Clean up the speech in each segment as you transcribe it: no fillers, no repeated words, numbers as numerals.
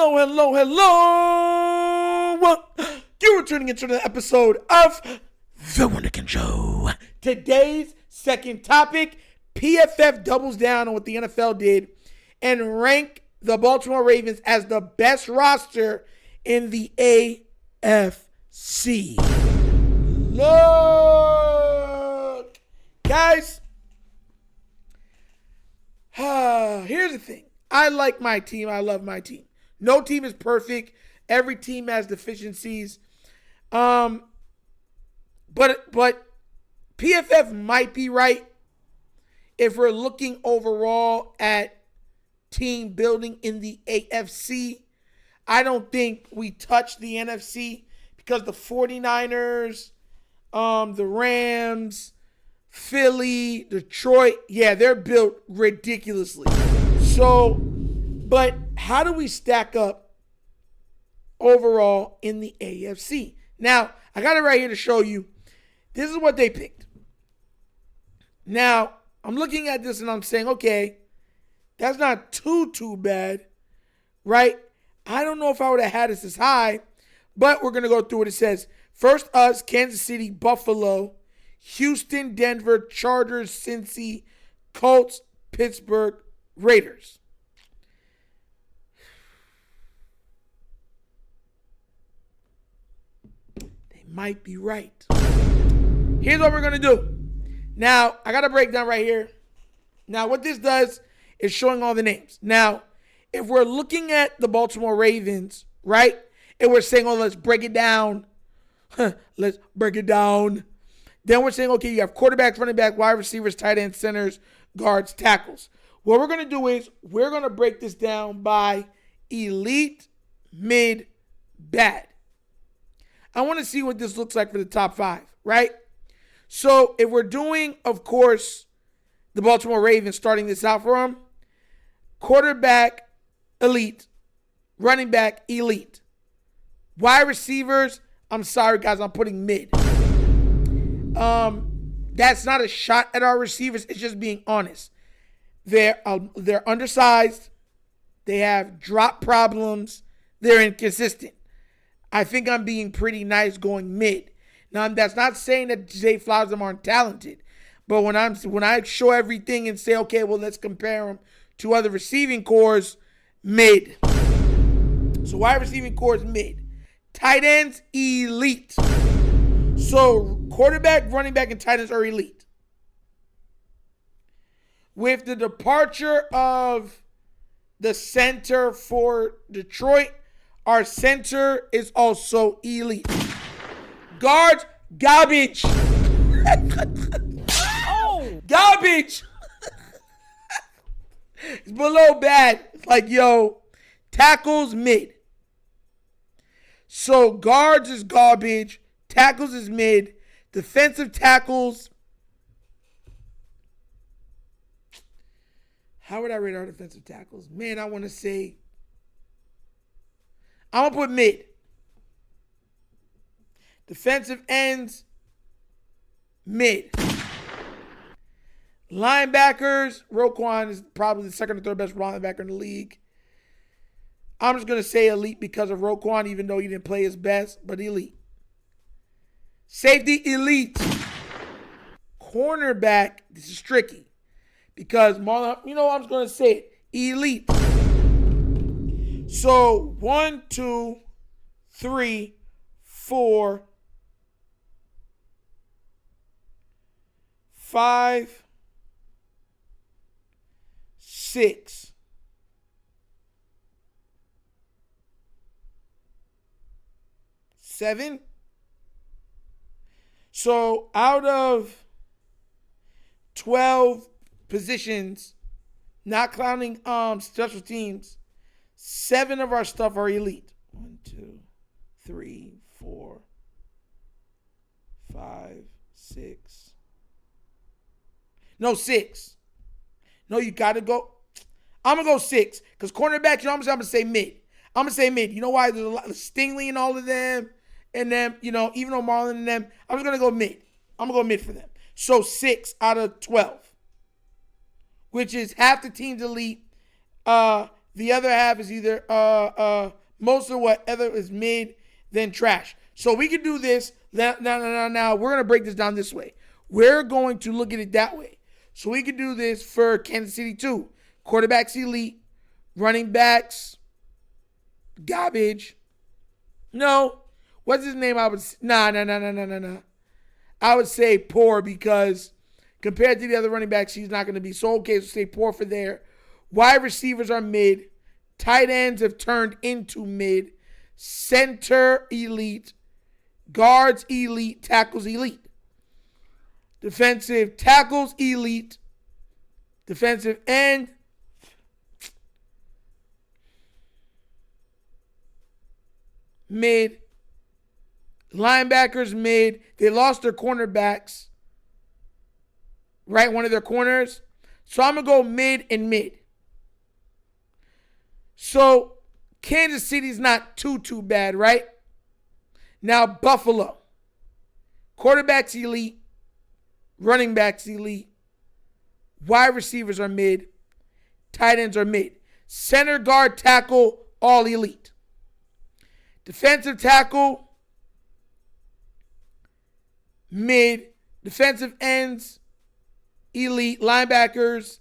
Hello, hello, hello. You're tuning into the episode of The Wunderkind Show. Today's second topic, PFF doubles down on what the NFL did and rank the Baltimore Ravens as the best roster in the AFC. Look, guys, here's the thing. I like my team. I love my team. No team is perfect. Every team has deficiencies. But PFF might be right if we're looking overall at team building in the AFC. I don't think we touch the NFC because the 49ers, the Rams, Philly, Detroit, yeah, they're built ridiculously. So, but how do we stack up overall in the AFC? Now, I got it right here to show you. This is what they picked. Now, I'm looking at this and I'm saying, okay, that's not too bad, right? I don't know if I would have had this as high, but we're going to go through what it says. First, us, Kansas City, Buffalo, Houston, Denver, Chargers, Cincy, Colts, Pittsburgh, Raiders. They might be right. Here's what we're going to do. Now, I got a breakdown right here. Now, what this does is showing all the names. Now, if we're looking at the Baltimore Ravens, right, and we're saying, oh, let's break it down. Let's break it down. Then we're saying, okay, you have quarterbacks, running back, wide receivers, tight ends, centers, guards, tackles. What we're going to do is we're going to break this down by elite, mid, bad. I want to see what this looks like for the top five, right? So if we're doing, of course, the Baltimore Ravens starting this out for them, quarterback, elite, running back, elite. Wide receivers, I'm sorry, guys, I'm putting mid. That's not a shot at our receivers. It's just being honest. They're undersized. They have drop problems. They're inconsistent. I think I'm being pretty nice going mid. Now, that's not saying that Zay Flowers them aren't talented. But when I show everything and say, okay, well, let's compare them to other receiving cores, mid. So wide receiving cores, mid. Tight ends, elite. So quarterback, running back, and tight ends are elite. With the departure of the center for Detroit, our center is also elite. Guards, garbage. Oh, garbage. It's below bad. It's like, yo, tackles, mid. So guards is garbage. Tackles is mid. Defensive tackles. How would I rate our defensive tackles? Man, I want to say, I'm going to put mid. Defensive ends, mid. Linebackers, Roquan is probably the second or third best linebacker in the league. I'm just going to say elite because of Roquan, even though he didn't play his best, but elite. Safety, elite. Cornerback, this is tricky. Because Marlon, I'm just going to say it. Elite. So 1, 2, 3, 4, 5, 6. 7. So out of 12 positions, not counting special teams, 7 of our stuff are elite. 1, 2, 3, 4, 5, 6. No, 6. No, you got to go. I'm going to go 6. Because cornerbacks, I'm going to say mid. I'm going to say mid. You know why? There's a lot of Stingley and all of them. And then, even though Marlon and them, I'm just going to go mid. I'm going to go mid for them. So 6 out of 12. Which is half the team's elite, The other half is either most of whatever is mid, then trash. So we can do this. Now, we're going to break this down this way. We're going to look at it that way. So we can do this for Kansas City too. Quarterbacks elite, running backs, garbage. No. What's his name? No. I would say poor because compared to the other running backs, he's not going to be. So, okay, so say poor for there. Wide receivers are mid. Tight ends have turned into mid. Center elite. Guards elite. Tackles elite. Defensive tackles elite. Defensive end. Mid. Linebackers mid. They lost their cornerbacks. Right? One of their corners. So I'm going to go mid and mid. So Kansas City's not too bad, right? Now Buffalo. Quarterbacks elite. Running backs elite. Wide receivers are mid. Tight ends are mid. Center, guard, tackle, all elite. Defensive tackle, mid. Defensive ends, elite. Linebackers,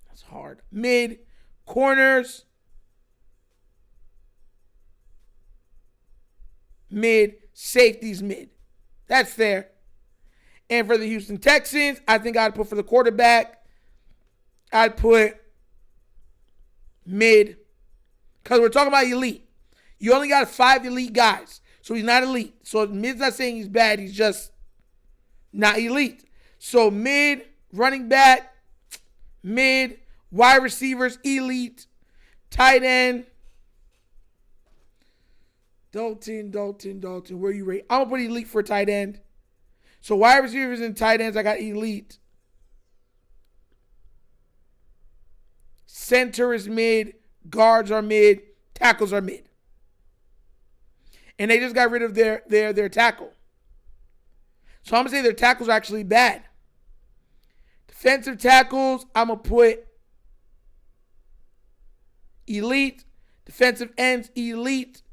that's hard. Mid. Corners, mid. Safeties, mid. That's fair. And for the Houston Texans, I think I'd put for the quarterback, I'd put mid. Because we're talking about elite. You only got 5 elite guys. So he's not elite. So mid's not saying he's bad. He's just not elite. So mid, running back, mid, wide receivers, elite, tight end. Dalton. Where you rate? I'm going to put elite for tight end. So wide receivers and tight ends, I got elite. Center is mid. Guards are mid. Tackles are mid. And they just got rid of their tackle. So I'm going to say their tackles are actually bad. Defensive tackles, I'm going to put elite. Defensive ends, elite.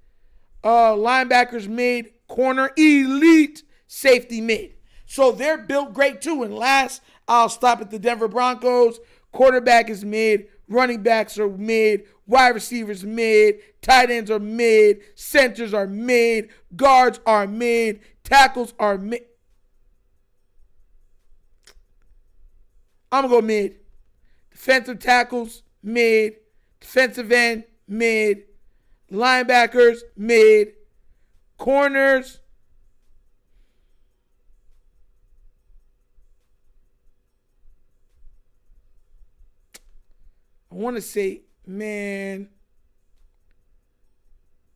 Linebackers, mid. Corner, elite. Safety, mid. So they're built great too. And last, I'll stop at the Denver Broncos. Quarterback is mid. Running backs are mid. Wide receivers mid. Tight ends are mid. Centers are mid. Guards are mid. Tackles are mid. I'm going to go mid. Defensive tackles, mid. Defensive end, mid. Linebackers, mid. Corners, I want to say, man,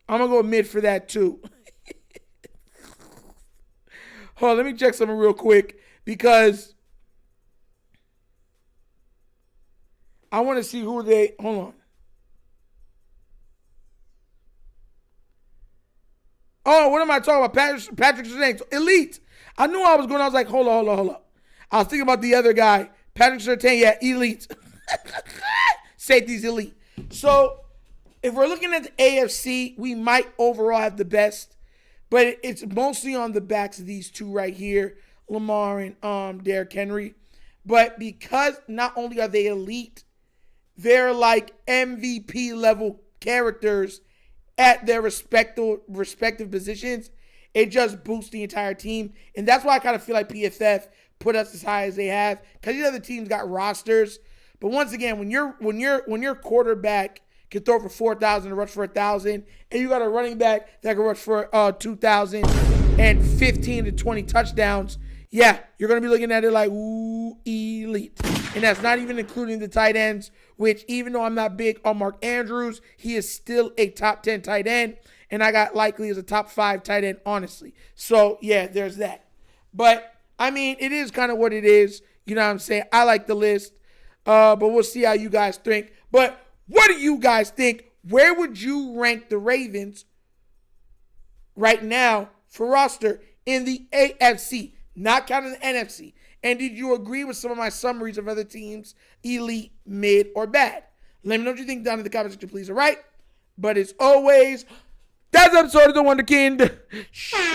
I'm going to go mid for that too. Hold on, let me check something real quick because I want to see who they, hold on. Oh, what am I talking about? Patrick Surtain. Elite. I knew I was going, I was like, hold on. I was thinking about the other guy. Patrick Surtain, yeah, elite. Safety's elite. So, if we're looking at the AFC, we might overall have the best, but it's mostly on the backs of these two right here, Lamar and Derrick Henry. But because not only are they elite, they're like MVP level characters at their respective positions. It just boosts the entire team, and that's why I kind of feel like PFF put us as high as they have, because these other teams got rosters. But once again, when your quarterback can throw for 4,000 and rush for 1,000, and you got a running back that can rush for 2,000 and 15 to 20 touchdowns, yeah, you're gonna be looking at it like, ooh, elite. And that's not even including the tight ends, which even though I'm not big on Mark Andrews, he is still a top 10 tight end, and I got likely as a top 5 tight end, honestly. So yeah, there's that. But I mean, it is kind of what it is. You know what I'm saying? I like the list. But we'll see how you guys think. But what do you guys think? Where would you rank the Ravens right now for roster in the AFC? Not counting the NFC. And did you agree with some of my summaries of other teams, elite, mid, or bad? Let me know what you think down in the comments section, please. All right? But as always, that's an episode of The Wunderkind Show.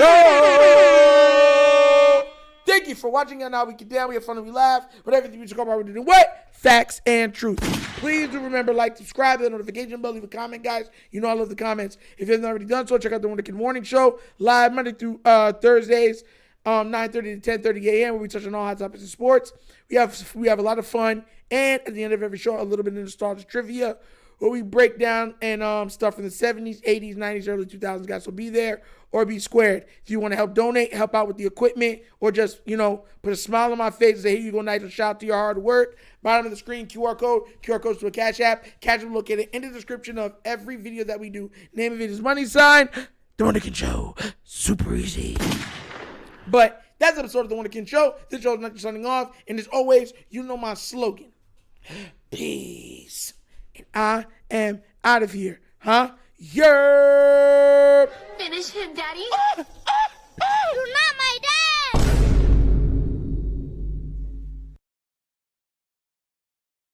Thank you for watching. And now we get down, we have fun, and we laugh. But everything we talk about, we're doing what? Facts and truth. Please do remember, like, subscribe, hit the notification bell, leave a comment, guys. You know I love the comments. If you haven't already done so, check out The Wunderkind Morning Show, live Monday through Thursdays, 9:30 to 10:30 a.m., where we touch on all hot topics in sports. We have a lot of fun, and at the end of every show, a little bit of nostalgia trivia, where we break down and stuff from the 70s, 80s, 90s, early 2000s, guys. So be there or be squared. If you want to help donate, help out with the equipment, or just, put a smile on my face and say, here you go, Nigel, shout out to your hard work. Bottom of the screen, QR codes to a Cash App. Cash App located in the description of every video that we do. Name of it is money sign, The Wunderkind Show. Super easy. But that's the episode of The Wunderkind Show. This show is not just signing off. And as always, you know my slogan. Peace. And I am out of here. Huh? Yerp. Finish him, Daddy.